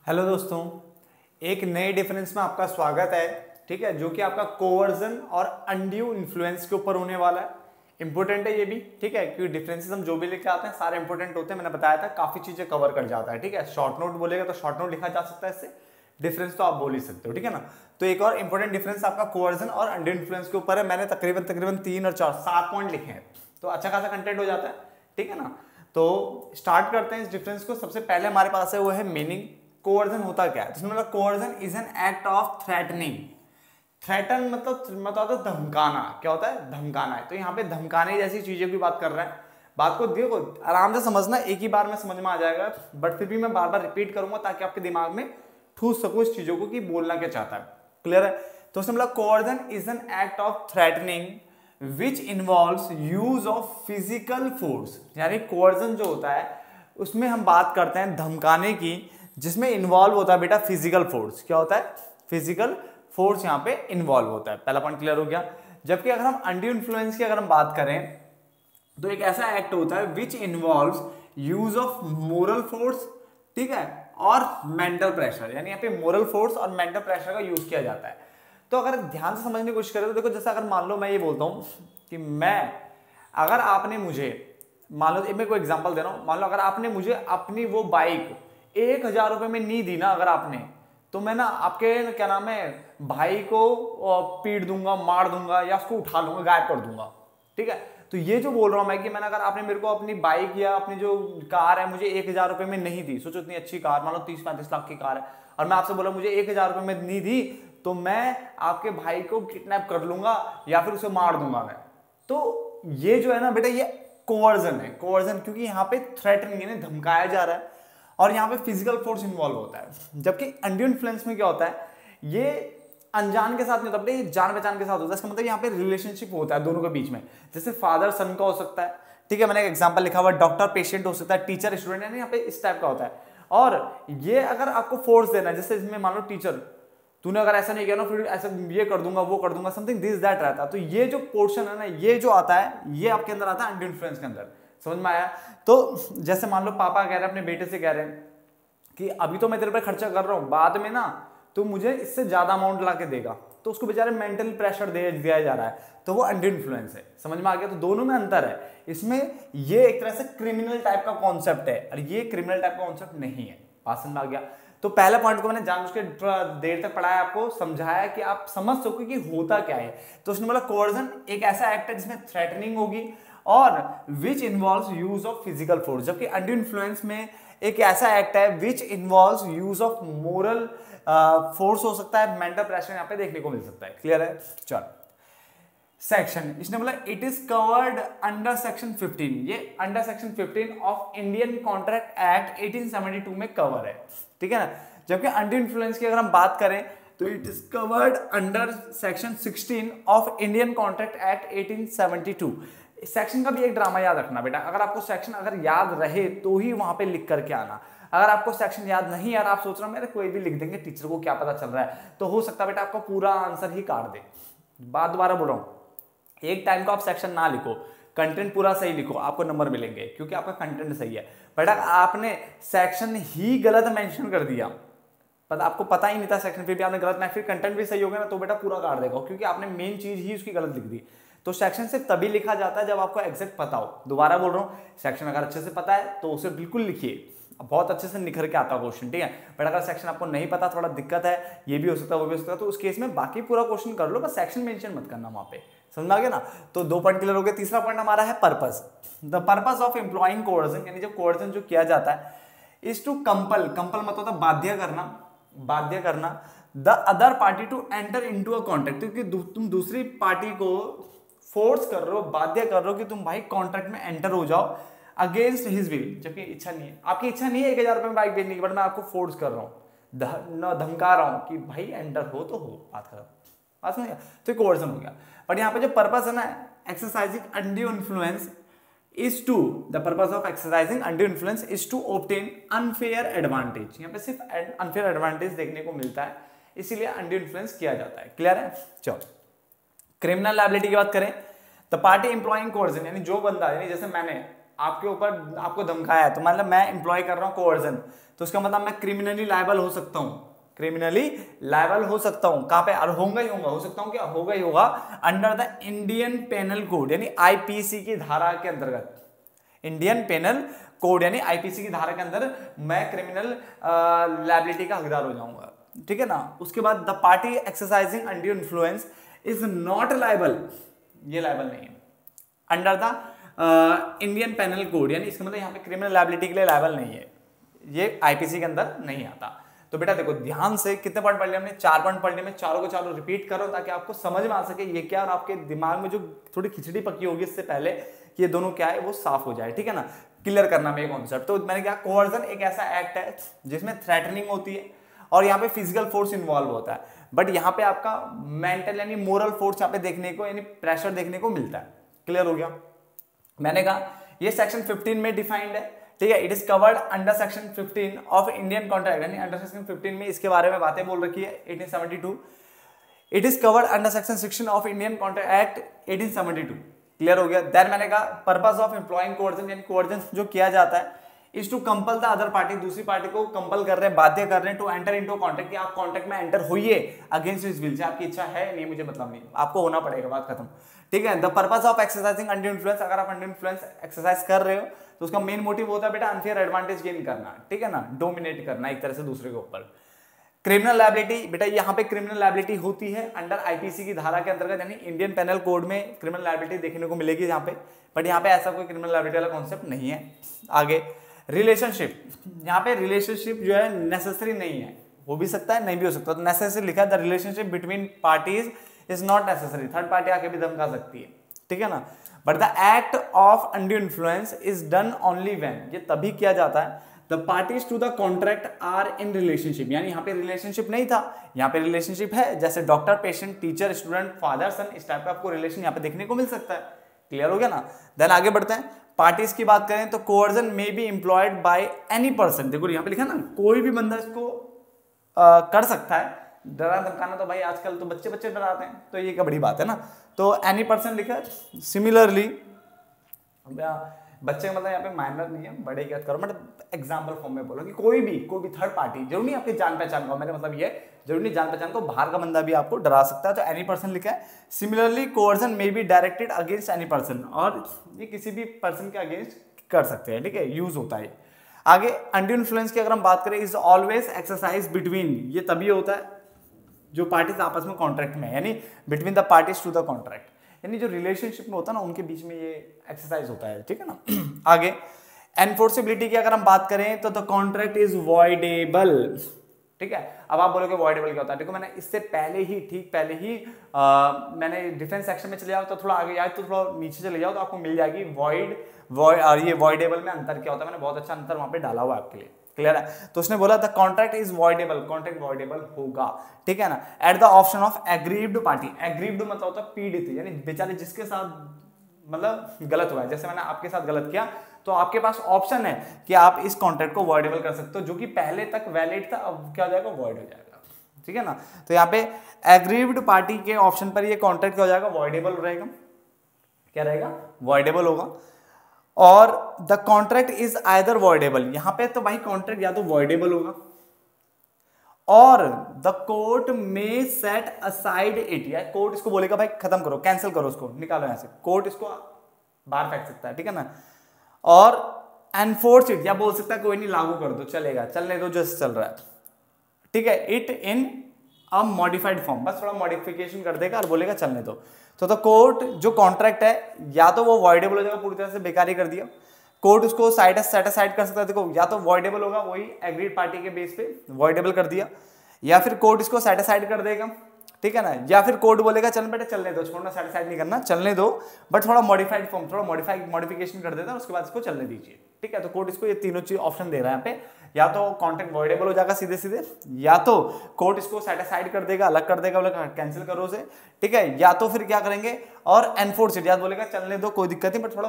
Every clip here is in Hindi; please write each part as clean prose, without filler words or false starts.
हेलो दोस्तों, एक नए डिफरेंस में आपका स्वागत है। ठीक है, जो कि आपका कोवर्जन और अनड्यू इन्फ्लुएंस के ऊपर होने वाला है। इंपॉर्टेंट है ये भी, ठीक है, क्योंकि डिफरेंसेस हम जो भी लेके आते हैं सारे इंपॉर्टेंट होते हैं। मैंने बताया था काफी चीजें कवर कर जाता है। ठीक है, शॉर्ट नोट बोलेगा तो शॉर्ट नोट लिखा जा सकता है, इससे डिफरेंस तो आप बोल ही सकते हो। ठीक है ना। तो एक और इंपॉर्टेंट डिफरेंस आपका कोवर्जन और अनड्यू इन्फ्लुएंस के ऊपर है। मैंने तकरीबन तकरीबन 3 और 4 7 पॉइंट लिखे हैं, तो अच्छा खासा कंटेंट हो जाता है। ठीक है ना। तो स्टार्ट करते हैं इस डिफरेंस को। सबसे पहले हमारे पास है वो है मीनिंग। कोवर्जन होता क्या है, जिसमें मतलब coercion is an act of threatening. Threaten मतलब धमकाना। क्या होता है? धमकाना है। तो यहाँ पे धमकाने जैसी चीजों की बात कर रहे हैं। बात को देखो आराम से समझना, एक ही बार में समझ में आ जाएगा, बट फिर भी मैं बार बार रिपीट करूंगा ताकि आपके दिमाग में ठूस सकूं इस चीजों को कि बोलना क्या चाहता है। क्लियर है? तो उसने मतलब coercion is an act of threatening which involves use of physical force. यानी कोवर्जन जो होता है उसमें हम बात करते हैं धमकाने की, जिसमें इन्वॉल्व होता है बेटा फिजिकल फोर्स। क्या होता है? फिजिकल फोर्स यहाँ पे इन्वॉल्व होता है। पहला पॉइंट क्लियर हो गया। जबकि अगर हम अनड्यू इन्फ्लुएंस की अगर हम बात करें तो एक ऐसा एक्ट होता है which involves use of moral force, ठीक है, और मेंटल प्रेशर। यानी यहाँ पे मोरल फोर्स और मेंटल प्रेशर का यूज किया जाता है। तो अगर ध्यान से समझने की कोशिश करें तो देखो, जैसे अगर मान लो मैं ये बोलता हूं कि अगर आपने मुझे, मान लो मैं कोई एग्जांपल दे रहा हूं, मान लो अगर आपने मुझे अपनी वो बाइक 1,000 रुपए में नहीं दी ना अगर आपने, तो मैं ना आपके क्या नाम है भाई को पीट दूंगा, मार दूंगा, या उसको उठा लूंगा, गायब कर दूंगा। ठीक है। तो ये जो बोल रहा हूं मैं कि मैंने, अगर आपने मेरे को अपनी बाइक या अपनी जो कार है मुझे 1,000 रुपए में नहीं दी, सोचो इतनी अच्छी कार, मान लो 30-35 लाख की कार है, और मैं आपसे बोला मुझे 1,000 रुपए में नहीं दी, तो मैं आपके भाई को किडनैप कर लूंगा या फिर उसे मार दूंगा मैं। तो ये जो है ना बेटा, ये कोवर्जन है। कोवर्जन क्योंकि यहाँ पे थ्रेटनिंग यानी धमकाया जा रहा है, और यहाँ पे फिजिकल फोर्स इन्वॉल्व होता है। जबकि अनड्यू इन्फ्लुएंस में क्या होता है, ये अनजान के साथ नहीं होता, ये जान पहचान के साथ होता है। इसका मतलब यहाँ पे रिलेशनशिप होता है दोनों के बीच में, जैसे फादर सन का हो सकता है। ठीक है, मैंने एक एग्जांपल लिखा हुआ, डॉक्टर पेशेंट हो सकता है, टीचर स्टूडेंट, यानी यहाँ पे इस टाइप का होता है। और ये अगर आपको फोर्स देना है, जैसे इसमें मान लो टीचर, तूने अगर ऐसा नहीं किया ना फिर ऐसा ये कर दूंगा वो कर दूंगा, समथिंग दिस दैट रहता है। तो ये जो पोर्शन है ना, ये जो आता है ये आपके अंदर आता है अनड्यू इन्फ्लुएंस के अंदर। समझ में आया? तो जैसे मान लो पापा कह रहे हैं अपने बेटे से, कह रहे हैं कि अभी तो मैं तेरे पे खर्चा कर रहा हूं, बाद में ना तो मुझे इससे ज्यादा अमाउंट ला के देगा, तो उसको बेचारे मेंटल प्रेशर दे दिया जा रहा है, तो वो अनड्यू इन्फ्लुएंस है। समझ में आ गया? तो दोनों में अंतर है। इसमें ये एक तरह से क्रिमिनल टाइप का कॉन्सेप्ट है, और ये क्रिमिनल टाइप का कॉन्सेप्ट नहीं है। बात समझ में आ गया? तो पहला पॉइंट को मैंने जानबूझ के देर तक पढ़ाया, आपको समझाया कि आप समझ सको कि होता क्या है। तो उसने बोला कोवर्जन एक ऐसा एक्ट है जिसमें थ्रेटनिंग होगी और which involves use of physical force. जबकि अनड्यू इन्फ्लुएंस में एक ऐसा एक्ट है which involves use of moral force हो सकता है, मेंटल प्रेशर यहाँ पे देखने को मिल सकता है। क्लियर है? चलो सेक्शन, इसने बोला it is covered under section 15। ये under section 15 of Indian contract act 1872 में कवर है। ठीक है ना। जबकि अनड्यू इन्फ्लुएंस की अगर हम बात करें तो it is covered under section 16 of Indian contract act 1872। Section का भी एक ड्रामा याद रखना बेटा, अगर आपको सेक्शन अगर याद रहे तो ही वहां पे लिख करके आना। अगर आपको सेक्शन याद नहीं यार, आप सोच रहे हो मेरे कोई भी लिख देंगे, टीचर को क्या पता चल रहा है, तो हो सकता है बेटा आपका पूरा आंसर ही काट दे। बात दोबारा बोल रहा हूं, एक टाइम को आप सेक्शन ना लिखो, कंटेंट पूरा सही लिखो, आपको नंबर मिलेंगे क्योंकि आपका कंटेंट सही है। बट आपने सेक्शन ही गलत मेंशन कर दिया, पता आपको पता ही नहीं था सेक्शन, फिर भी आपने गलत, फिर कंटेंट भी सही हो गया ना, तो बेटा पूरा काट देगा क्योंकि आपने मेन चीज ही उसकी गलत लिख दी। तो सेक्शन सिर्फ तभी लिखा जाता है जब आपको एग्जैक्ट पता हो। दोबारा बोल रहा हूँ, सेक्शन अगर अच्छे से पता है तो उसे बिल्कुल लिखिए, बहुत अच्छे से निखर के आता क्वेश्चन। ठीक है, बट अगर सेक्शन आपको नहीं पता, थोड़ा दिक्कत है, ये भी हो सकता है वो भी हो सकता है, तो उस केस में बाकी पूरा क्वेश्चन कर लो, बस सेक्शन मेंशन मत करना वहां पे। समझ में आ गया ना? तो 2 पॉइंट क्लियर हो गए। तीसरा पॉइंट हमारा है purpose. The purpose of employing coercion, यानी जब कोवर्जन जो किया जाता है इज टू कंपल, कंपल मतलब होता बाध्य करना, बाध्य करना the other party to enter into a contract, क्योंकि तुम दूसरी पार्टी को फोर्स कर रहे हो, बाध्य कर रहे हो कि तुम भाई कॉन्ट्रैक्ट में एंटर हो जाओ अगेंस्ट हिज विल, जबकि इच्छा नहीं है, आपकी इच्छा नहीं है 1,000 रुपए में बाइक बेचने की, बट मैं आपको फोर्स कर रहा हूं, धमका रहा हूं कि भाई एंटर हो तो हो, बात खत्म। बात समझ गया? तो कोवर्जन हो गया। बट यहाँ पे जो पर्पस है ना, exercising undue influence is to, the purpose of exercising undue influence is to obtain unfair advantage. यहाँ पे सिर्फ अनफेयर एडवांटेज देखने को मिलता है, इसीलिए अनड्यू इन्फ्लुएंस किया जाता है। क्लियर है? चलो क्रिमिनल लायबिलिटी की बात करें, द पार्टी एम्प्लॉइंग कोवर्जन, यानी जो बंदा, यानी जैसे मैंने आपके ऊपर आपको धमकाया है, तो मतलब मैं एम्प्लॉय कर रहा हूँ कोवर्जन, तो उसका मतलब मैं क्रिमिनली लायबल हो सकता हूँ, क्रिमिनली लायबल हो सकता हूँ। कहां पे? और होगा ही होगा, हो सकता हूँ क्या, होगा ही होगा under the Indian penal code यानी आईपीसी की धारा के अंतर्गत। इंडियन पेनल कोड यानी आईपीसी की धारा के अंदर मैं क्रिमिनल लायबिलिटी का हकदार हो जाऊंगा, ठीक है ना। उसके बाद the party exercising under influence is not liable, ये लायबल नहीं है under the Indian penal code, यानी इसका मतलब यहाँ पे क्रिमिनल लायबिलिटी के लिए लायबल नहीं है, ये आईपीसी के अंदर नहीं आता। तो बेटा देखो ध्यान से, कितने पॉइंट पढ़ लिए हमने? 4 पॉइंट पढ़ लिए, मैं चारों को चारों रिपीट करो ताकि आपको समझ में आ सके ये क्या, और आपके दिमाग में जो थोड़ी खिचड़ी पकी होगी इससे पहले कि ये दोनों क्या है वो साफ हो जाए, ठीक है ना। क्लियर करना मेरे कॉन्सेप्ट। तो मैंने क्या, कोवर्जन एक ऐसा एक्ट है जिसमें थ्रेटनिंग होती है और यहाँ पे फिजिकल फोर्स इन्वॉल्व होता है, बट यहाँ पे आपका मेंटल यानी मोरल फोर्स यहाँ पे देखने को, यानी प्रेशर देखने को मिलता है। क्लियर हो गया? मैंने कहा ये सेक्शन 15 में डिफाइंड है, ठीक है। It is covered under section 15 of Indian contract, यानी अंडर सेक्शन 15 में इसके बारे में बातें बोल रखी है 1872। It is covered under section 16 of Indian contract act 1872। Clear हो गया? देन मैंने कहा पर्पस ऑफ एम्प्लॉइंग कोवर्जन, यानी कोवर्जन जो किया जाता है is to compel the other party, दूसरी पार्टी को कंपल कर रहे हैं, बाध्य कर रहे हैं टू एंटर इनटू कॉन्ट्रैक्ट, कि आप कॉन्ट्रैक्ट में एंटर होइए अगेंस्ट हिज विल, आपकी इच्छा है नहीं मुझे मतलब नहीं, आपको होना पड़ेगा, बात खत्म, ठीक है। The purpose of exercising under influence, अगर आप अंडर इन्फ्लुएंस एक्सरसाइज कर रहे हो तो उसका मेन मोटिव होता है बेटा अनफेयर एडवांटेज गेन करना, ठीक है ना, डोमिनेट करना एक तरह से दूसरे के ऊपर। क्रिमिनल लायबिलिटी, बेटा यहाँ पे क्रिमिनल लायबिलिटी होती है अंडर आईपीसी की धारा के अंतर्गत, यानी इंडियन पेनल कोड में क्रिमिनल लायबिलिटी देखने को मिलेगी यहाँ पे, बट यहाँ पे ऐसा कोई क्रिमिनल लायबिलिटी वाला कॉन्सेप्ट नहीं है। आगे रिलेशनशिप, यहाँ पे रिलेशनशिप जो है नेसेसरी नहीं है, हो भी सकता है नहीं भी हो सकता, तो नेसेसरी लिखा है, the relationship between parties is not necessary, third party आके भी धमका सकती है, ठीक है ना। But the act of undue influence is done only when, ये तभी किया जाता है the parties to the contract are in relationship, यानी यहाँ पे रिलेशनशिप नहीं था, यहाँ पे रिलेशनशिप है, जैसे doctor patient, teacher student, father son, इस टाइप का आपको रिलेशन यहाँ पे देखने को मिल सकता है। क्लियर हो गया ना? देन आगे बढ़ते हैं, पार्टीज की बात करें तो coercion may be employed by any person, देखो यहाँ पे लिखा ना कोई भी बंदा इसको कर सकता है। डरा धमकाना तो भाई आजकल तो बच्चे बच्चे डराते हैं, तो ये क्या बड़ी बात है ना, तो एनी पर्सन लिखा है। सिमिलरली बच्चे मतलब यहाँ पे माइनर नहीं है, बड़े क्या करो, मतलब एग्जाम्पल फॉर्म में बोलो कि कोई भी थर्ड पार्टी, जरूरी नहीं आपकी जान पहचान का, मेरा मतलब ये जरूरी नहीं जान पहचान को, बाहर का बंदा भी आपको डरा सकता है, तो एनी पर्सन लिखा है। Similarly coercion may be directed against any person, और ये किसी भी पर्सन के अगेंस्ट कर सकते हैं, ठीक है, यूज होता है। आगे अनड्यू इन्फ्लुएंस की अगर हम बात करें, इज ऑलवेज एक्सरसाइज बिटवीन, ये तभी होता है जो पार्टीज आपस में कॉन्ट्रैक्ट में, यानी between the parties to the contract, यानी जो रिलेशनशिप में होता है ना उनके बीच में ये एक्सरसाइज होता है, ठीक है ना। आगे एनफोर्सेबिलिटी की अगर हम बात करें तो द कॉन्ट्रैक्ट इज वॉइडेबल, ठीक है। अब आप बोलोगे वॉइडेबल क्या होता है, देखो मैंने इससे पहले ही मैंने डिफेंस सेक्शन में चले जाओ तो थोड़ा आगे जाए, तो थोड़ा नीचे चले जाओ तो आपको मिल जाएगी वॉइड और ये वॉइडेबल में अंतर क्या होता है, मैंने बहुत अच्छा अंतर वहां पे डाला हुआ आपके लिए। क्लियर है? तो उसने बोला the contract is voidable, contract voidable होगा, ठीक है ना, at the option of aggrieved party. Aggrieved मतलब होता है पीड़ित, यानी बेचारे जिसके साथ मतलब गलत हुआ है, जैसे मैंने आपके साथ गलत किया तो आपके पास ऑप्शन है कि आप इस कॉन्ट्रैक्ट को वॉइडेबल कर सकते हो, जो कि पहले तक वैलिड था, अब क्या हो जाएगा, वॉइड हो जाएगा, ठीक है ना। तो यहाँ पे एग्रीव्ड पार्टी के ऑप्शन पर ये कॉन्ट्रैक्ट क्या हो जाएगा, वॉइडेबल रहेगा, क्या रहेगा, वॉइडेबल होगा। और the contract is either voidable, यहां पे तो भाई कॉन्ट्रैक्ट या तो वॉइडेबल होगा, और द कोर्ट में सेट असाइड इट, या कोर्ट इसको बोलेगा भाई खत्म करो, कैंसिल करो, उसको निकालो यहां से, कोर्ट इसको बाहर फेंक सकता है, ठीक है ना। और एनफोर्स इट, या बोल सकता है कोई नहीं लागू कर दो, चलेगा, चलने दो जैसे चल रहा है, ठीक है, it in a modified form, बस थोड़ा मॉडिफिकेशन कर देगा और बोलेगा चलने दो। तो द कोर्ट जो कॉन्ट्रैक्ट है या तो वो वॉइडेबल हो जाएगा, पूरी तरह से बेकार ही कर दिया, कोर्ट उसको सेट असाइड कर सकता है, देखो या तो वॉइडेबल होगा, वही एग्रीड पार्टी के बेस पे वॉइडेबल कर दिया, या फिर कोर्ट इसको सेट असाइड कर देगा, ठीक है ना, या फिर कोर्ट बोलेगा चल बेटा चलने दो, छोड़ना, सेट असाइड नहीं करना, चलने दो, बट थोड़ा मॉडिफाइड फॉर्म, थोड़ा मॉडिफिकेशन कर देता है, उसके बाद इसको चलने दीजिए, ठीक है। तो कोर्ट इसको ये तीनों चीज ऑप्शन दे रहा है यहाँ पे, या तो कॉन्ट्रैक्ट वॉइडेबल हो जाएगा सीधे सीधे, या तो कोर्ट इसको सेट असाइड कर देगा, अलग कर देगा, बोलेगा कैंसिल करो उसे, ठीक है, या तो फिर क्या करेंगे और एनफोर्स इट, या बोलेगा चलने दो कोई दिक्कत नहीं, बट थोड़ा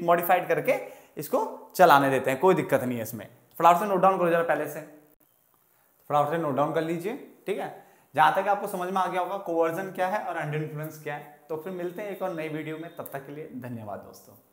मॉडिफाइड करके इसको चलाने देते हैं, कोई दिक्कत नहीं है इसमें। फटाफट से नोट डाउन करो जरा, पहले से फटाफट से नोट डाउन कर लीजिए, ठीक है। जहां तक आपको समझ में आ गया होगा कोवर्जन क्या है और अंडर इन्फ्लुएंस क्या है, तो फिर मिलते हैं एक और नई वीडियो में, तब तक के लिए धन्यवाद दोस्तों।